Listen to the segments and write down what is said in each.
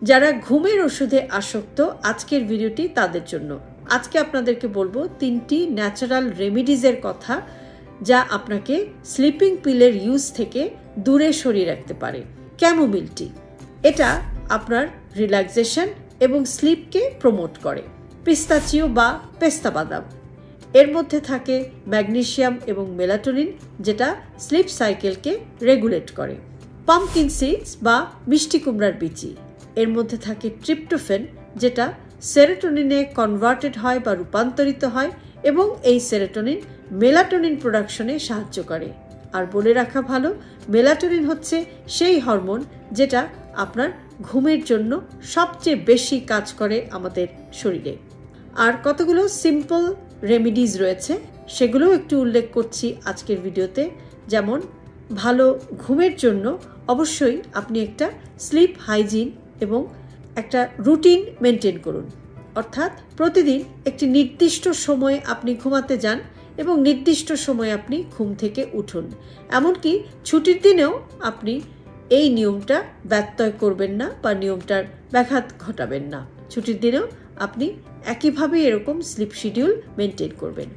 যারা ঘুমের ওষুধে আসক্ত আজকের ভিডিওটি তাদের জন্য। আজকে আপনাদেরকে বলবো 3টি ন্যাচারাল রেমিডিজের কথা যা আপনাকে স্লিপিং পিলের ইউজ থেকে দূরে সরিয়ে রাখতে পারে। ক্যামোমিল টি, এটা আপনার রিল্যাক্সেশন এবং স্লিপকে প্রমোট করে। পিস্তাচিও বা পেস্তা বাদাম, এর মধ্যে থাকে ম্যাগনেসিয়াম এবং মেলাটোনিন যেটা স্লিপ সাইকেলকে রেগুলেট করে। পাম্পকিন সিডস বা মিষ্টি কুমড়ার বিচি, এর মধ্যে থাকে ট্রিপ্টোফেন যেটা সেরোটোনিনে কনভার্টেড হয় বা রূপান্তরিত হয় এবং এই সেরোটোনিন মেলাটোনিন প্রোডাকশনে সাহায্য করে। আর বলে রাখা ভালো, মেলাটোনিন হচ্ছে সেই হরমোন যেটা আপনার ঘুমের জন্য সবচেয়ে বেশি কাজ করে আমাদের শরীরে। আর কতগুলো সিম্পল রেমিডিজ রয়েছে, সেগুলোও একটু উল্লেখ করছি আজকের ভিডিওতে। যেমন ভালো ঘুমের জন্য অবশ্যই আপনি একটা স্লিপ হাইজিন এবং একটা রুটিন মেনটেন করুন। অর্থাৎ প্রতিদিন একটি নির্দিষ্ট সময়ে আপনি ঘুমাতে যান এবং নির্দিষ্ট সময়ে আপনি ঘুম থেকে উঠুন। এমনকি ছুটির দিনেও আপনি এই নিয়মটা ব্যত্যয় করবেন না বা নিয়মটার ব্যাঘাত ঘটাবেন না। ছুটির দিনেও আপনি একইভাবে এরকম স্লিপ শিডিউল মেনটেন করবেন।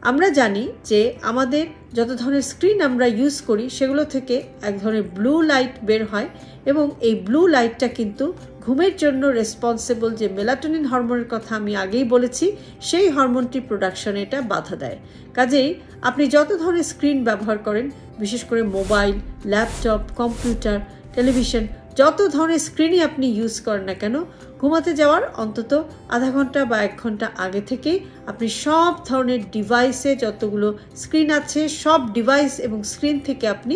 আমরা জানি যে আমাদের যত ধরনের স্ক্রিন আমরা ইউজ করি সেগুলো থেকে এক ধরনের ব্লু লাইট বের হয় এবং এই ব্লু লাইটটা কিন্তু ঘুমের জন্য রেসপন্সিবল যে মেলাটোনিন হরমোনের কথা আমি আগেই বলেছি, সেই হরমোনটি প্রোডাকশনে এটা বাধা দেয়। কাজেই আপনি যত ধরনের স্ক্রিন ব্যবহার করেন, বিশেষ করে মোবাইল, ল্যাপটপ, কম্পিউটার, টেলিভিশন, যত ধরনের স্ক্রিনই আপনি ইউজ করেন না কেন, ঘুমাতে যাওয়ার অন্তত আধা ঘন্টা বা 1 ঘন্টা আগে থেকেই আপনি সব ধরনের ডিভাইসে যতগুলো স্ক্রিন আছে সব ডিভাইস এবং স্ক্রিন থেকে আপনি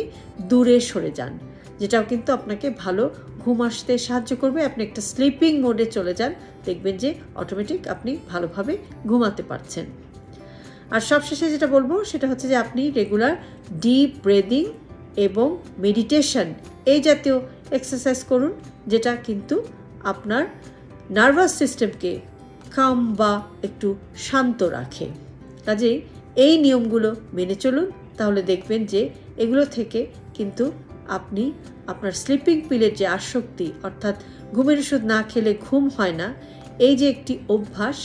দূরে সরে যান, যেটাও কিন্তু আপনাকে ভালো ঘুম আসতে সাহায্য করবে। আপনি একটা স্লিপিং মোডে চলে যান, দেখবেন যে অটোমেটিক আপনি ভালোভাবে ঘুমাতে পারছেন। আর সবশেষে যেটা বলবো সেটা হচ্ছে যে আপনি রেগুলার ডিপ ব্রিদিং এবং মেডিটেশন এই জাতীয় এক্সারসাইজ করুন, যেটা কিন্তু আপনার নার্ভাস সিস্টেমকে কাম বা একটু শান্ত রাখে। কাজেই এই নিয়মগুলো মেনে চলুন, তাহলে দেখবেন যে এগুলো থেকে কিন্তু আপনি আপনার স্লিপিং পিলের যে আসক্তি, অর্থাৎ ঘুমের ওষুধ না খেলে ঘুম হয় না, এই যে একটি অভ্যাস,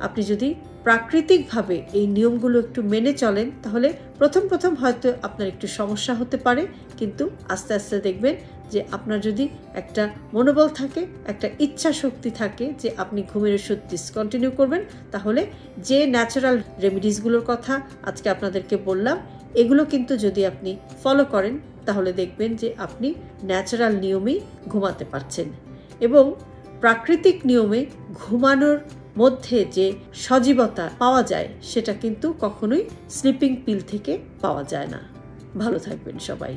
আপনি যদি প্রাকৃতিকভাবে এই নিয়মগুলো একটু মেনে চলেন তাহলে প্রথম হয়তো আপনার একটু সমস্যা হতে পারে, কিন্তু আস্তে আস্তে দেখবেন যে আপনার যদি একটা মনোবল থাকে, একটা ইচ্ছা শক্তি থাকে যে আপনি ঘুমের ওষুধ ডিসকন্টিনিউ করবেন, তাহলে যে ন্যাচারাল রেমিডিসগুলোর কথা আজকে আপনাদেরকে বললাম এগুলো কিন্তু যদি আপনি ফলো করেন তাহলে দেখবেন যে আপনি ন্যাচারাল নিয়মেই ঘুমাতে পারছেন। এবং প্রাকৃতিক নিয়মে ঘুমানোর মধ্যে যে সজীবতা পাওয়া যায় সেটা কিন্তু কখনোই স্লিপিং পিল থেকে পাওয়া যায় না। ভালো থাকবেন সবাই।